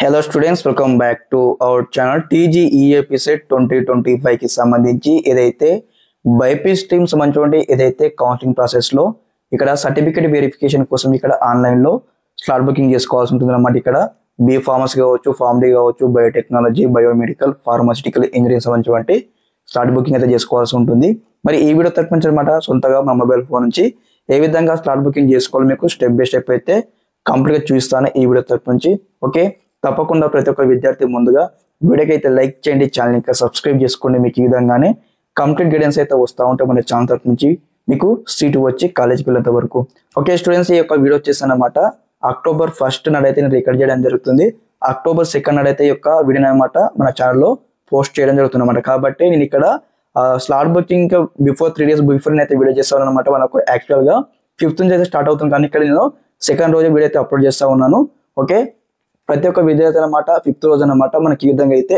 Hello students, welcome back to our channel. TGEAP CET 2025కి సంబంధించి ఏదైతే బైపీసీ స్ట్రీమ్ సంబంధించి ఏదైతే కౌన్సిలింగ్ ప్రాసెస్లో ఇక్కడ సర్టిఫికేట్ వెరిఫికేషన్ కోసం ఇక్కడ ఆన్లైన్లో స్లాట్ బుకింగ్ చేసుకోవాల్సి ఉంటుంది అన్నమాట. ఇక్కడ బీ ఫార్మసీ కావచ్చు, ఫార్మ్ డి కావచ్చు, బయోటెక్నాలజీ, బయోమెడికల్, ఫార్మాసిటికల్ ఇంజనీరింగ్ సంబంధించి స్లాట్ బుకింగ్ అయితే చేసుకోవాల్సి ఉంటుంది. మరి ఈ వీడియో తరపు నుంచి అనమాట సొంతగా మా మొబైల్ ఫోన్ నుంచి ఏ విధంగా స్లాట్ బుకింగ్ చేసుకోవాలి మీకు స్టెప్ బై స్టెప్ అయితే కంప్లీట్గా చూపిస్తాను ఈ వీడియో తరపు నుంచి. ఓకే, తప్పకుండా ప్రతి ఒక్క విద్యార్థి ముందుగా వీడియోకి అయితే లైక్ చేయండి, ఛానల్ ఇంకా సబ్స్క్రైబ్ చేసుకోండి. మీకు ఈ విధంగానే కంప్లీట్ గైడెన్స్ అయితే వస్తూ ఉంటాయి మన ఛానల్ తరపు నుంచి మీకు సీటు వచ్చి కాలేజీకి వెళ్ళేంత వరకు. ఓకే స్టూడెంట్స్, ఈ యొక్క వీడియో వచ్చేసానమాట అక్టోబర్ 1 నాడైతే నేను రికార్డ్ చేయడం జరుగుతుంది. అక్టోబర్ 2 నాడైతే ఈ యొక్క వీడియో అనమాట మన ఛానల్లో పోస్ట్ చేయడం జరుగుతుంది అనమాట. కాబట్టి నేను ఇక్కడ slot booking before 3 days before అయితే వీడియో చేస్తాను అనమాట. మనకు యాక్చువల్గా 5th నుంచి అయితే స్టార్ట్ అవుతుంది, కానీ ఇక్కడ నేను 2nd రోజు వీడియో అయితే అప్లోడ్ చేస్తూ ఉన్నాను. ఓకే, ప్రతి ఒక్క విద్యార్థి అనమాట 5th రోజు అనమాట మనకి ఈ విధంగా అయితే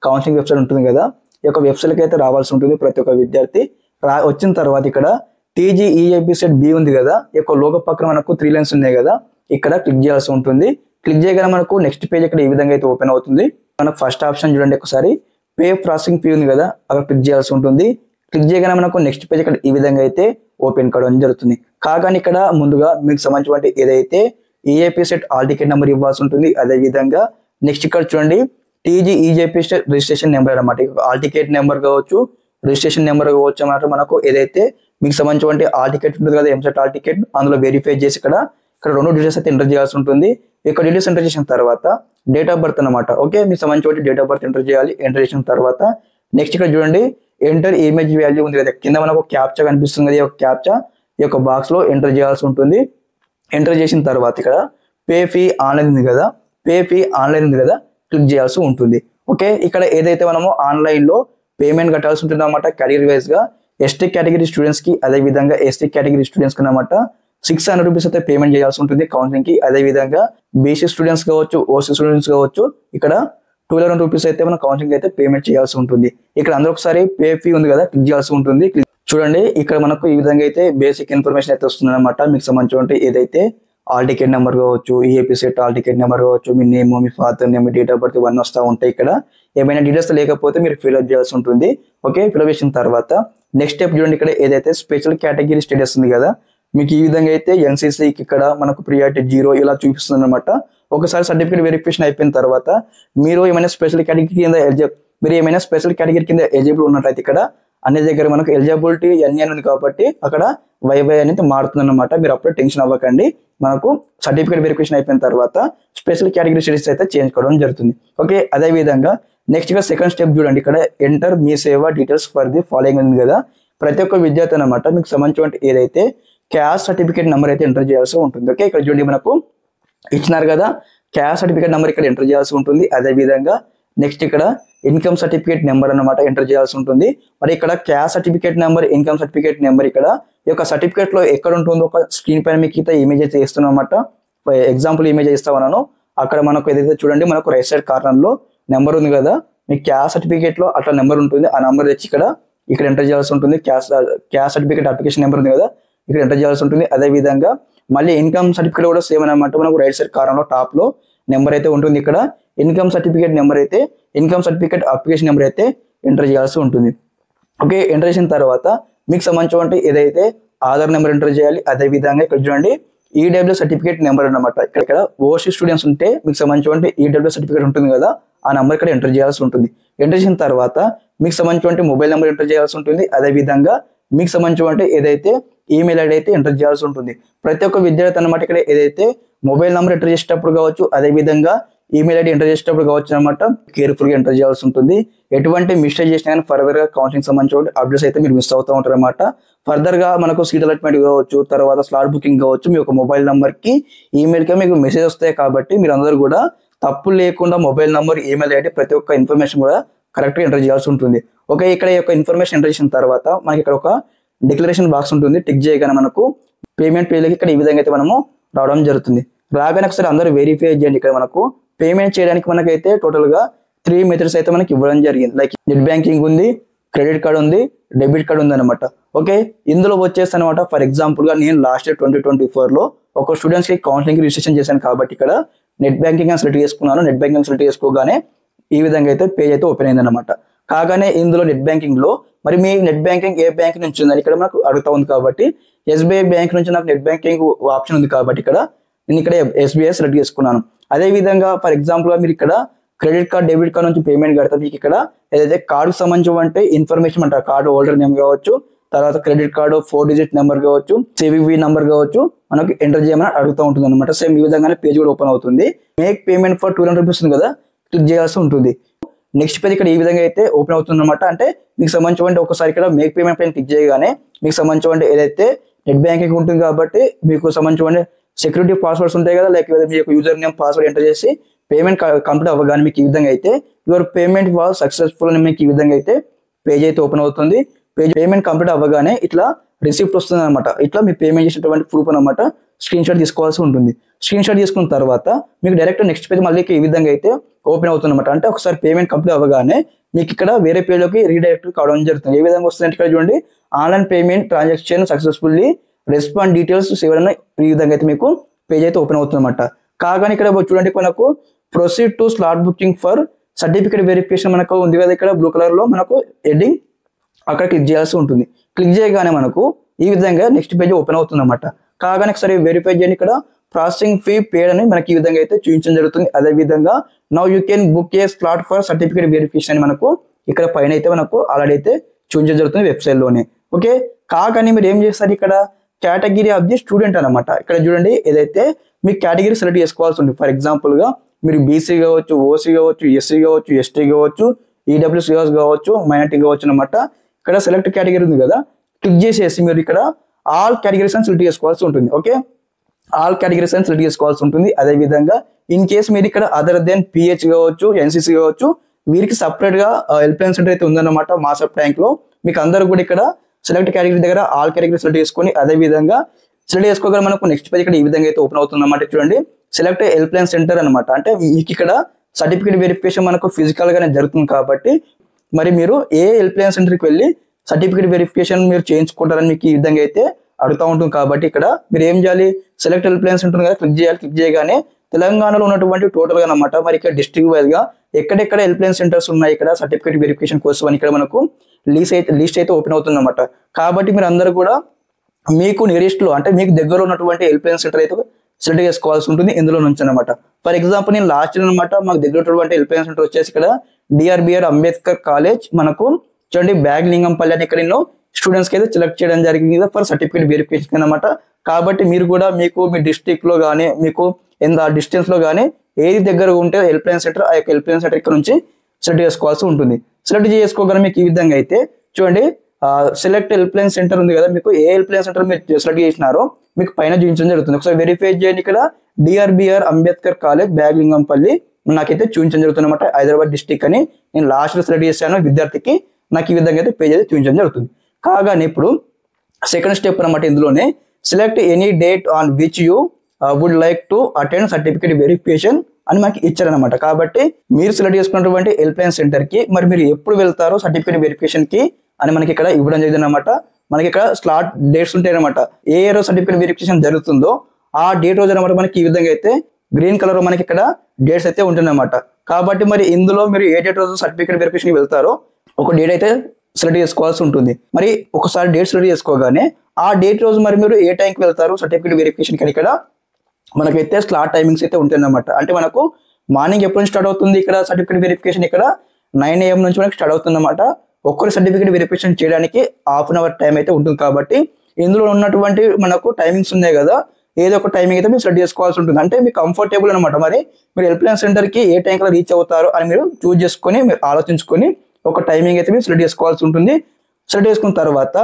కౌన్సిలింగ్ వెబ్సైట్ ఉంటుంది కదా, ఈ యొక్క వెబ్సైట్కి అయితే రావాల్సి ఉంటుంది ప్రతి ఒక్క విద్యార్థి. వచ్చిన తర్వాత ఇక్కడ టీజీఈఏపీ సెట్ బి ఉంది కదా, ఈ యొక్క లోగో పక్కన మనకు 3 lines ఉన్నాయి కదా, ఇక్కడ క్లిక్ చేయాల్సి ఉంటుంది. క్లిక్ చేయగానే మనకు నెక్స్ట్ పేజ్ ఇక్కడ ఈ విధంగా అయితే ఓపెన్ అవుతుంది. మనకు ఫస్ట్ ఆప్షన్ చూడండి, ఒకసారి పే ప్రాసెసింగ్ ఫీ ఉంది కదా, అక్కడ క్లిక్ చేయాల్సి ఉంటుంది. క్లిక్ చేయగానే మనకు నెక్స్ట్ పేజ్ ఇక్కడ ఈ విధంగా అయితే ఓపెన్ కావడం జరుగుతుంది. కాగానే ఇక్కడ ముందుగా మీకు సంబంధించిన ఏదైతే EAP CET hall ticket number ఇవ్వాల్సి ఉంటుంది. అదేవిధంగా నెక్స్ట్ ఇక్కడ చూడండి టీజీఈఏపీ సెట్ రిజిస్ట్రేషన్ నెంబర్ అనమాట. ఆల్ టికెట్ నెంబర్ కావచ్చు, రిజిస్ట్రేషన్ నెంబర్ కావచ్చు అన్నమాట. మనకు ఏదైతే మీకు సంబంధించిన ఆల్ టికెట్ ఉంటుంది కదా, ఎంసెట్ ఆల్ టికెట్, అందులో వెరిఫై చేసి ఇక్కడ 2 డీటెయిల్స్ అయితే ఎంటర్ చేయాల్సి ఉంటుంది. ఇక్కడ డీటెయిల్స్ ఎంటర్ చేసిన తర్వాత డేట్ ఆఫ్ బర్త్ అనమాట. ఓకే, మీకు సంబంధించిన డేట్ ఆఫ్ బర్త్ ఎంటర్ చేయాలి. ఎంటర్ చేసిన తర్వాత నెక్స్ట్ ఇక్కడ చూడండి ఎంటర్ ఇమేజ్ వాల్యూ ఉంది కదా, కింద మనకు క్యాప్చా కనిపిస్తుంది కదా, ఈ యొక్క క్యాప్చా ఈ యొక్క బాక్స్ లో ఎంటర్ చేయాల్సి ఉంటుంది. ఎంటర్ చేసిన తర్వాత ఇక్కడ పే ఫీ ఆన్లైన్ ఉంది కదా, పే ఫీ ఆన్లైన్ ఉంది కదా, క్లిక్ చేయాల్సి ఉంటుంది. ఓకే, ఇక్కడ ఏదైతే మనము ఆన్లైన్ లో పేమెంట్ కట్టాల్సి ఉంటుంది అనమాట కేటగిరీ వైజ్ గా. ఎస్టీ కేటగిరీ స్టూడెంట్స్ కి, అదే విధంగా ఎస్టీ కేటగిరీ స్టూడెంట్స్ కి అనమాట 600 రూపీస్ అయితే పేమెంట్ చేయాల్సి ఉంటుంది కౌన్సిలింగ్ కి. అదే విధంగా బీసీ స్టూడెంట్స్ కావచ్చు, ఓసీ స్టూడెంట్స్ కావచ్చు, ఇక్కడ 211 రూపీస్ అయితే మన కౌన్సిలింగ్ అయితే పేమెంట్ చేయాల్సి ఉంటుంది. ఇక్కడ అందరూ ఒకసారి పే ఫీ ఉంది కదా, క్లిక్ చేయాల్సి ఉంటుంది. చూడండి ఇక్కడ మనకు ఈ విధంగా అయితే బేసిక్ ఇన్ఫర్మేషన్ అయితే వస్తుంది అనమాట. మీకు సంబంధించిన ఏదైతే ఆల్ టికెట్ నెంబర్ కావచ్చు, EAP CET hall ticket number కావచ్చు, మీ నేమ్, మీ father name, date of birth ఇవన్నీ వస్తూ ఉంటాయి. ఇక్కడ ఏమైనా డీటెయిల్స్ లేకపోతే మీరు ఫిల్అప్ చేయాల్సి ఉంటుంది. ఓకే, ఫిల్అప్ చేసిన తర్వాత నెక్స్ట్ స్టెప్ చూడండి, ఇక్కడ ఏదైతే స్పెషల్ కేటగిరీ స్టేటస్ ఉంది కదా, మీకు ఈ విధంగా అయితే ఎన్సీసీకి ఇక్కడ మనకు ప్రియారిటీ 0 ఇలా చూపిస్తుంది అనమాట. ఒకసారి సర్టిఫికేట్ వెరిఫికేషన్ అయిపోయిన తర్వాత మీరు ఏమైనా స్పెషల్ కేటగిరీ కింద ఎలిజిబుల్ ఉన్నట్లయితే ఇక్కడ అన్ని దగ్గర మనకు ఎలిజిబిలిటీ ఎన్ఎన్ ఉంది కాబట్టి అక్కడ వైవై అనేది మారుతుంది అనమాట. మీరు అప్పుడే టెన్షన్ అవ్వకండి. మనకు సర్టిఫికేట్ వెరిఫికేషన్ అయిపోయిన తర్వాత స్పెషల్ కేటగిరీ స్టేటస్ అయితే చేంజ్ కావడం జరుగుతుంది. ఓకే, అదే విధంగా నెక్స్ట్ గా 2nd స్టెప్ చూడండి, ఇక్కడ ఎంటర్ మీ సేవ డీటెయిల్స్ ఫర్ ది ఫాలోయింగ్ ఉంది కదా. ప్రతి ఒక్క విద్యార్థి అనమాట మీకు సంబంధించిన ఏదైతే క్యాస్ట్ సర్టిఫికేట్ నెంబర్ అయితే ఎంటర్ చేయాల్సి ఉంటుంది. ఓకే, ఇక్కడ చూడండి మనకు ఇచ్చినారు కదా, క్యాస్ట్ సర్టిఫికేట్ నెంబర్ ఇక్కడ ఎంటర్ చేయాల్సి ఉంటుంది. అదే విధంగా నెక్స్ట్ ఇక్కడ ఇన్కమ్ సర్టిఫికేట్ నెంబర్ అనమాట ఎంటర్ చేయాల్సి ఉంటుంది. మరి ఇక్కడ caste certificate number, income certificate number ఇక్కడ ఈ యొక్క సర్టిఫికేట్ లో ఎక్కడ ఉంటుందో ఒక స్క్రీన్ పైన మీకు అయితే ఇమేజ్ అయితే ఇస్తున్నాను అనమాట. ఎగ్జాంపుల్ ఇమేజ్ ఇస్తా ఉన్నాను. అక్కడ మనకు ఏదైతే చూడండి మనకు రైట్ సైడ్ కార్నర్ లో నెంబర్ ఉంది కదా, మీ క్యాస్ట్ సర్టిఫికేట్ లో అట్లా నెంబర్ ఉంటుంది. ఆ నెంబర్ తెచ్చి ఇక్కడ ఎంటర్ చేయాల్సి ఉంటుంది. క్యాస్ట్ సర్టిఫికేట్ అప్లికేషన్ నెంబర్ ఉంది కదా, ఇక్కడ ఎంటర్ చేయాల్సి ఉంటుంది. అదే విధంగా మళ్ళీ ఇన్కమ్ సర్టిఫికేట్ కూడా సేమ్ అనమాట. మనకు రైట్ సైడ్ కార్నర్ లో టాప్ లో నెంబర్ అయితే ఉంటుంది. ఇక్కడ ఇన్కమ్ సర్టిఫికేట్ నెంబర్ అయితే, ఇన్కమ్ సర్టిఫికేట్ అప్లికేషన్ నెంబర్ అయితే ఎంటర్ చేయాల్సి ఉంటుంది. ఓకే, ఎంటర్ చేసిన తర్వాత మీకు సంబంధించిన ఏదైతే ఆధార్ నెంబర్ ఎంటర్ చేయాలి. అదే విధంగా ఇక్కడ చూడండి ఈడబ్ల్యూ సర్టిఫికేట్ నెంబర్ అనమాట. ఇక్కడ ఓసీ స్టూడెంట్స్ ఉంటే మీకు సంబంధించిన ఈడబ్ల్యూ సర్టిఫికేట్ ఉంటుంది కదా, ఆ నెంబర్ ఇక్కడ ఎంటర్ చేయాల్సి ఉంటుంది. ఎంటర్ చేసిన తర్వాత మీకు సంబంధించిన మొబైల్ నెంబర్ ఎంటర్ చేయాల్సి ఉంటుంది. అదే విధంగా మీకు సంబంధించిన ఏదైతే ఈమెయిల్ ఐడి అయితే ఎంటర్ చేయాల్సి ఉంటుంది. ప్రతి ఒక్క విద్యార్థి అనమాట ఇక్కడ ఏదైతే మొబైల్ నెంబర్ ఎంటర్ చేసేటప్పుడు కావచ్చు, అదే విధంగా ఈమెయిల్ ఐడి ఎంటర్ చేసేటప్పుడు కావచ్చు అనమాట, కేర్ఫుల్ గా ఎంటర్ చేయాల్సి ఉంటుంది. ఎటువంటి మిస్టేక్ చేసినా కానీ ఫర్దర్ గా కౌన్సిలింగ్ సంబంధించిన అప్డేట్స్ అయితే మీరు మిస్ అవుతూ ఉంటారు అనమాట. ఫర్దర్ గా మనకు సీట్ అలాట్మెంట్ కావచ్చు, తర్వాత స్లాట్ బుకింగ్ కావచ్చు, మీ యొక్క మొబైల్ నెంబర్ కి ఈమెయిల్ కి మీకు మెసేజ్ వస్తాయి. కాబట్టి మీరు అందరూ కూడా తప్పు లేకుండా మొబైల్ నెంబర్, ఈమెయిల్ ఐడి ప్రతి ఒక్క ఇన్ఫర్మేషన్ కూడా కరెక్ట్ గా ఎంటర్ చేయాల్సి ఉంటుంది. ఓకే, ఇక్కడ ఈ యొక్క ఇన్ఫర్మేషన్ ఎంటర్ చేసిన తర్వాత మనకి ఇక్కడ ఒక డిక్లరేషన్ బాక్స్ ఉంటుంది. టిక్ చేయగానే మనకు పేమెంట్ పేజ్లకి ఇక్కడ ఈ విధంగా అయితే మనము రావడం జరుగుతుంది. రాగానే ఒకసారి అందరూ వెరిఫై చేయండి. ఇక్కడ మనకు పేమెంట్ చేయడానికి మనకైతే టోటల్ గా 3 మెథడ్స్ అయితే మనకి ఇవ్వడం జరిగింది. లైక్ నెట్ బ్యాంకింగ్ ఉంది, క్రెడిట్ కార్డ్ ఉంది, డెబిట్ కార్డ్ ఉంది అనమాట. ఓకే, ఇందులో వచ్చేసి అనమాట ఫర్ ఎగ్జాంపుల్ గా నేను లాస్ట్ ఇయర్ 2024 లో ఒక స్టూడెంట్స్ కి కౌన్సిలింగ్ రిజిస్ట్రేషన్ చేశాను కాబట్టి ఇక్కడ నెట్ బ్యాంకింగ్ అని సెలెక్ట్ చేసుకున్నాను. నెట్ బ్యాంకింగ్ సెలెక్ట్ చేసుకోగానే ఈ విధంగా అయితే పేజ్ అయితే ఓపెన్ అయింది అనమాట. కాగానే ఇందులో నెట్ బ్యాంకింగ్ లో మరి మీ నెట్ బ్యాంకింగ్ ఏ బ్యాంక్ నుంచి ఉందని ఇక్కడ మనకు అడుగుతా ఉంది కాబట్టి SBI బ్యాంక్ నుంచి నాకు నెట్ బ్యాంకింగ్ ఆప్షన్ ఉంది కాబట్టి ఇక్కడ నేను ఇక్కడ SBI సెలెక్ట్ చేసుకున్నాను. అదే విధంగా ఫర్ ఎగ్జాంపుల్ గా మీరు ఇక్కడ క్రెడిట్ కార్డ్ డెబిట్ కార్డ్ నుంచి పేమెంట్ కడతారు. మీకు ఇక్కడ ఏదైతే కార్డుకు సంబంధించి ఇన్ఫర్మేషన్ అంటారు, కార్డు హోల్డర్ నేమ్ కావచ్చు, తర్వాత క్రెడిట్ కార్డు 4 డిజిట్ నెంబర్ కావచ్చు, CVV నెంబర్ కావచ్చు, మనకు ఎంటర్ చేయమని అడుగుతూ ఉంటుంది అనమాట. సేమ్ ఈ విధంగానే పేజ్ కూడా ఓపెన్ అవుతుంది. మేక్ పేమెంట్ ఫర్ 200 రూపీస్ ఉంది కదా, క్లిక్ చేయాల్సి ఉంటుంది. నెక్స్ట్ పేజ్ ఇక్కడ ఈ విధంగా అయితే ఓపెన్ అవుతుంది అనమాట. అంటే మీకు సంబంధించి ఒకసారి ఇక్కడ మేక్ పేమెంట్ పైన క్లిక్ చేయగానే మీకు సంబంధించి ఏదైతే నెట్ బ్యాంకింగ్ ఉంటుంది కాబట్టి మీకు సంబంధించి సెక్యూరిటీ పాస్వర్డ్స్ ఉంటాయి కదా, లేకపోతే మీ యొక్క యూజర్ నేమ్ పాస్వర్డ్ ఎంటర్ చేసి పేమెంట్ కంప్లీట్ అవ్వగానే మీకు ఈ విధంగా అయితే యువర్ పేమెంట్ వాజ్ సక్సెస్ఫుల్ అని మీకు ఈ విధంగా అయితే పేజ్ అయితే ఓపెన్ అవుతుంది. పేమెంట్ కంప్లీట్ అవ్వగానే ఇట్లా రిసిప్ట్ వస్తుంది అనమాట. ఇట్లా మీ పేమెంట్ చేసినటువంటి ప్రూఫ్ అనమాట స్క్రీన్ షాట్ తీసుకోవాల్సి ఉంటుంది. స్క్రీన్ షాట్ తీసుకున్న తర్వాత మీకు డైరెక్ట్ నెక్స్ట్ పేజ్ మళ్ళీ ఈ విధంగా అయితే ఓపెన్ అవుతుంది అనమాట. అంటే ఒకసారి పేమెంట్ కంప్లీట్ అవ్వగానే మీకు ఇక్కడ వేరే పేజ్లోకి రీడైరెక్ట్ కావడం జరుగుతుంది. ఏ విధంగా వస్తుంది ఇక్కడ చూడండి, online payment transaction successfully respond details సేవలను ఈ విధంగా అయితే మీకు పేజ్ అయితే ఓపెన్ అవుతుంది అనమాట. కాగానే ఇక్కడ చూడండి మనకు proceed to slot booking for certificate verification మనకు ఉంది కదా, ఇక్కడ బ్లూ కలర్ లో మనకు హెడ్డింగ్ అక్కడ క్లిక్ చేయాల్సి ఉంటుంది. క్లిక్ చేయగానే మనకు ఈ విధంగా నెక్స్ట్ పేజ్ ఓపెన్ అవుతుంది అనమాట. కాగానే ఒకసారి వెరిఫై చేయండి, ఇక్కడ ప్రాసెసింగ్ ఫీ పేడ్ అని మనకి ఈ విధంగా అయితే చూపించడం జరుగుతుంది. అదే విధంగా now you can book A slot for certificate verification అని మనకు ఇక్కడ పైన అయితే మనకు ఆల్రెడీ అయితే చూపించడం జరుగుతుంది వెబ్సైట్ లోనే. ఓకే, కాగానే మీరు ఏం చేస్తారు, ఇక్కడ కేటగిరీ ఆఫ్ ది స్టూడెంట్ అనమాట. ఇక్కడ చూడండి ఏదైతే మీ కేటగిరీ సెలెక్ట్ చేసుకోవాల్సి ఉంటుంది. ఫర్ ఎగ్జాంపుల్ గా మీరు బీసీ కావచ్చు, ఓసీ కావచ్చు, ఎస్సీ కావచ్చు, ఎస్టీ కావచ్చు, ఈడబ్ల్యూసీ కావచ్చు, మైనార్టీ కావచ్చు అనమాట. ఇక్కడ సెలెక్ట్ కేటగిరీ ఉంది కదా, క్లిక్ చేసేసి మీరు ఇక్కడ ఆల్ కేటగిరీస్ అని సెలెక్ట్ చేసుకోవాల్సి ఉంటుంది. ఓకే, ఆల్ కేటగిరీస్ అని సెలెక్ట్ చేసుకోవాల్సి ఉంటుంది. అదే విధంగా ఇన్ కేసు మీరు ఇక్కడ అదర్ దెన్ PH కావచ్చు, NCC కావచ్చు, వీరికి సపరేట్ గా హెల్ప్ లైన్ సెంటర్ అయితే ఉందన్నమాట మాసప్ ట్యాంక్ లో. మీకు అందరూ కూడా ఇక్కడ సెలెక్ట్ కేటగిరీ దగ్గర ఆల్ కేటగిరీ సెలెక్ట్ చేసుకొని అదే విధంగా సెలెక్ట్ చేసుకోగల మనకు నెక్స్ట్ పేజ్ ఇక్కడ ఈ విధంగా అయితే ఓపెన్ అవుతుంది అన్నమాట. చూడండి సెలెక్ట్ హెల్ప్ లైన్ సెంటర్ అనమాట. అంటే మీకు ఇక్కడ సర్టిఫికేట్ వెరిఫికేషన్ మనకు ఫిజికల్ గానే జరుగుతుంది కాబట్టి మరి మీరు ఏ హెల్ప్ లైన్ సెంటర్కి వెళ్ళి సర్టిఫికేట్ వెరిఫికేషన్ మీరు చేయించుకుంటారని మీకు ఈ విధంగా అయితే అడుగుతూ ఉంటుంది. కాబట్టి ఇక్కడ మీరు ఏం చేయాలి, సెలెక్ట్ హెల్ప్ లైన్స్ ఉంటుంది కదా, క్లిక్ చేయాలి. క్లిక్ చేయగానే తెలంగాణలో ఉన్నటువంటి టోటల్ గా అనమాట మరి ఇక్కడ డిస్ట్రిక్ట్ వైజ్ గా ఎక్కడెక్కడ హెల్ప్ లైన్ సెంటర్స్ ఉన్నాయి ఇక్కడ సర్టిఫికేట్ వెరిఫికేషన్ కోసం అని ఇక్కడ మనకు లిస్ట్ అయితే ఓపెన్ అవుతుంది అనమాట. కాబట్టి మీరు అందరూ కూడా మీకు నియరెస్ట్ లో అంటే మీకు దగ్గర ఉన్నటువంటి హెల్ప్ లైన్ సెంటర్ అయితే సెలెక్ట్ చేసుకోవాల్సి ఉంటుంది ఇందులో నుంచి అనమాట. ఫర్ ఎగ్జాంపుల్ నేను లాస్ట్ ఇయర్ అనమాట మాకు దగ్గర ఉన్నటువంటి హెల్ప్ లైన్ సెంటర్ వచ్చేసి ఇక్కడ DRBR అంబేద్కర్ కాలేజ్ మనకు చూడండి బ్యాగ్లింగంపల్లి అని ఇక్కడ నేను స్టూడెంట్స్ కి అయితే సెలెక్ట్ చేయడం జరిగింది ఫర్ సర్టిఫికేట్ వెరిఫికేషన్ అనమాట. కాబట్టి మీరు కూడా మీకు మీ డిస్ట్రిక్ట్ లో కానీ మీకు ఎంత డిస్టెన్స్ లో కానీ ఏది దగ్గర ఉంటే హెల్ప్ లైన్ సెంటర్ ఆ యొక్క హెల్ప్ లైన్ సెంటర్ ఇక్కడ నుంచి సెలెక్ట్ చేసుకోవాల్సి ఉంటుంది. సెలెక్ట్ చేసుకోగానే మీకు ఈ విధంగా అయితే చూడండి సెలెక్ట్ హెల్ప్ లైన్ సెంటర్ ఉంది కదా, మీకు ఏ హెల్ప్ లైన్ సెంటర్ మీరు సెలెక్ట్ చేసినారో మీకు పైన చూపించడం జరుగుతుంది. ఒకసారి వెరిఫై చేయండి. ఇక్కడ DRBR అంబేద్కర్ కాలేజ్ బ్యాగ్లింగంపల్లి నాకైతే చూపించడం జరుగుతుంది అనమాట. హైదరాబాద్ డిస్ట్రిక్ట్ అని నేను లాస్ట్ లో సెలెక్ట్ చేశాను విద్యార్థికి, నాకు ఈ విధంగా అయితే పేజ్ అయితే చూపించడం జరుగుతుంది. కాగానే ఇప్పుడు సెకండ్ స్టెప్ అనమాట ఇందులోనే select any date on which you would like to attend certificate verification అని మనకి ఇచ్చారనమాట. కాబట్టి మీరు సెలెక్ట్ చేసుకున్నటువంటి హెల్ప్ లైన్ సెంటర్ కి మరి మీరు ఎప్పుడు వెళ్తారో సర్టిఫికేట్ వెరిఫికేషన్ కి అని మనకి ఇక్కడ ఇవ్వడం జరిగింది అనమాట. మనకి ఇక్కడ స్లాట్ డేట్స్ ఉంటాయి అనమాట. ఏ రోజు సర్టిఫికేట్ వెరిఫికేషన్ జరుగుతుందో ఆ డేట్ రోజు అనమాట మనకి ఈ విధంగా అయితే గ్రీన్ కలర్ మనకి ఇక్కడ డేట్స్ అయితే ఉంటుందన్నమాట. కాబట్టి మరి ఇందులో మీరు ఏ డేట్ రోజు సర్టిఫికేట్ వెరిఫికేషన్ వెళ్తారో ఒక డేట్ అయితే సెలెక్ట్ చేసుకోవాల్సి ఉంటుంది. మరి ఒకసారి డేట్ సెలెక్ట్ చేసుకోగానే ఆ డేట్ రోజు మరి మీరు ఏ టైంకి వెళ్తారు సర్టిఫికేట్ వెరిఫికేషన్ కానీ ఇక్కడ మనకైతే స్లాట్ టైమింగ్స్ అయితే ఉంటాయన్నమాట. అంటే మనకు మార్నింగ్ ఎప్పటి నుంచి స్టార్ట్ అవుతుంది ఇక్కడ సర్టిఫికేట్ వెరిఫికేషన్ ఇక్కడ 9 AM నుంచి మనకి స్టార్ట్ అవుతుంది అనమాట. ఒక్కరి సర్టిఫికేట్ వెరిఫికేషన్ చేయడానికి ½ అన్ అవర్ టైం అయితే ఉంటుంది. కాబట్టి ఇందులో ఉన్నటువంటి మనకు టైమింగ్స్ ఉన్నాయి కదా, ఏదో ఒక టైమింగ్ అయితే మీరు సెట్ చేసుకోవాల్సి ఉంటుంది. అంటే మీకు కంఫర్టబుల్ అనమాట. మరి మీరు హెల్ప్ లైన్ సెంటర్కి ఏ టైంకి రీచ్ అవుతారో అని మీరు చూస్ చేసుకొని మీరు ఆలోచించుకొని ఒక టైమింగ్ అయితే మీరు సెలెక్ట్ చేసుకోవాల్సి ఉంటుంది. సెలెక్ట్ చేసుకున్న తర్వాత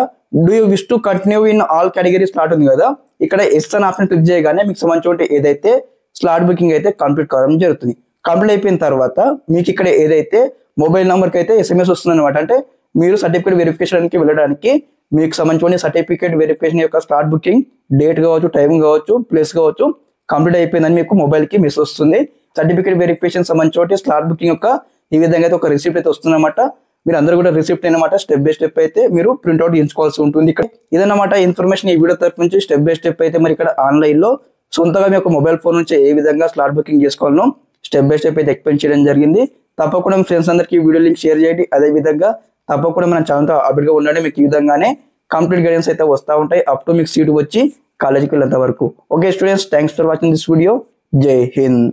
do you wish to continue in all category slot ఉంది కదా, ఇక్కడ ఎస్ అని ఆప్షన్ క్లిక్ చేయగానే మీకు సంబంధించి ఏదైతే స్లాట్ బుకింగ్ అయితే కంప్లీట్ కావడం జరుగుతుంది. కంప్లీట్ అయిపోయిన తర్వాత మీకు ఇక్కడ ఏదైతే మొబైల్ నెంబర్కి అయితే SMS వస్తుంది అనమాట. అంటే మీరు సర్టిఫికేట్ వెరిఫికేషన్కి వెళ్ళడానికి మీకు సంబంధించిన సర్టిఫికేట్ వెరిఫికేషన్ యొక్క స్లాట్ బుకింగ్ డేట్ కావచ్చు, టైం కావచ్చు, ప్లేస్ కావచ్చు కంప్లీట్ అయిపోయిందని మీకు మొబైల్కి మెసేజ్ వస్తుంది. సర్టిఫికేట్ వెరిఫికేషన్ సంబంధించి స్లాట్ బుకింగ్ యొక్క ఈ విధంగా అయితే ఒక రిసిప్ట్ అయితే వస్తుంది అనమాట. మీరు అందరూ కూడా రిసిప్ట్ అనమాట స్టెప్ బై స్టెప్ అయితే మీరు ప్రింట్అవుట్ చేయించుకోవాల్సి ఉంటుంది. ఇక్కడ ఇదన్నమాట ఇన్ఫర్మేషన్ ఈ వీడియో తరఫు నుంచి స్టెప్ బై స్టెప్ అయితే మరి ఇక్కడ ఆన్లైన్ లో సొంతగా మీ యొక్క మొబైల్ ఫోన్ నుంచి ఏ విధంగా స్లాట్ బుకింగ్ చేసుకోవాలో స్టెప్ బై స్టెప్ అయితే ఎక్స్ప్లెయిన్ చేయడం జరిగింది. తప్పకుండా మీ ఫ్రెండ్స్ అందరికీ వీడియో లింక్ షేర్ చేయండి. అదే విధంగా తప్పకుండా మన ఛానల్తో అప్డేట్గా ఉండండి. మీకు ఈ విధంగానే కంప్లీట్ గైడెన్స్ అయితే వస్తూ ఉంటాయి అప్ టు మీకు సీటు వచ్చి కాలేజీకి వెళ్ళేంత వరకు. Okay students, thanks for watching this video. జై హింద్.